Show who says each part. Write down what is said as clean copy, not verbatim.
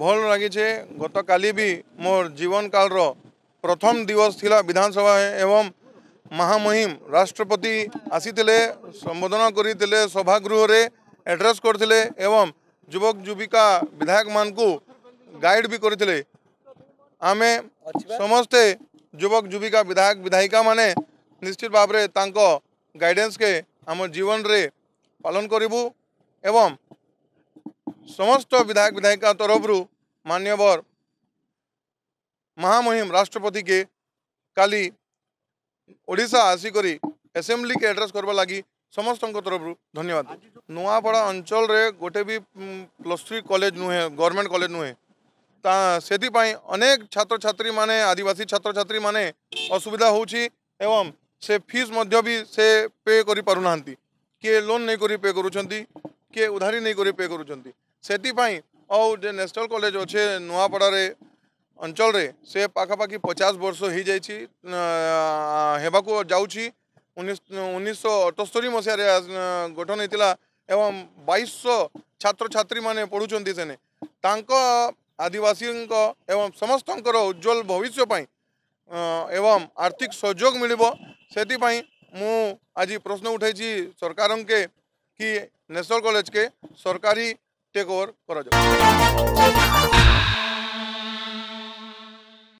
Speaker 1: भल लगी गत काली भी मोर जीवन काल रो प्रथम दिवस थिला विधानसभा एवं महामहिम राष्ट्रपति आसीथिले संबोधन करते सभागृह रे एड्रेस करथिले एवं युवक युविका विधायक मान को गाइड भी करथिले। आमे समस्ते युवक युविका विधायक विधायिका माने निश्चित भाव में तांको गाइडेंस के आम जीवन रे पालन करिबू एवं समस्त विधायक विधायिका तरफ मान्यवर महामहिम राष्ट्रपति के काली ओडिशा आसिकरी असेंबली के एड्रेस करबा लगी समस्त तरफ धन्यवाद। नुआपड़ा अंचल रे गोटे भी +3 कॉलेज नुहे गवर्नमेंट कॉलेज नुहे से अनेक छात्र छात्री माने आदिवासी छात्र छात्री माने असुविधा होउछि एवं से फीस मध्य भी से पे करि पारु नांती किए लोन नहीं करी पे करूछंती किए उधारी नहीं करी पे करूछंती सेति पई और जे नेशनल कॉलेज अच्छे नुआपड़ा रे अंचल रे से पाखापाखि 50 वर्ष हो जाइछि हेबाको जाउछि 1978 मसीह गठन होता एवं 2200 छात्र छात्री माने पढ़ुचंती सेने तांको आदिवासी एवं समस्त उज्जवल भविष्य पई एवं आर्थिक सहयोग मिलिबो सेति पई मु आज प्रश्न उठाई सरकार के कि नेशनल कॉलेज के सरकारी टेक ओवर करा जाओ।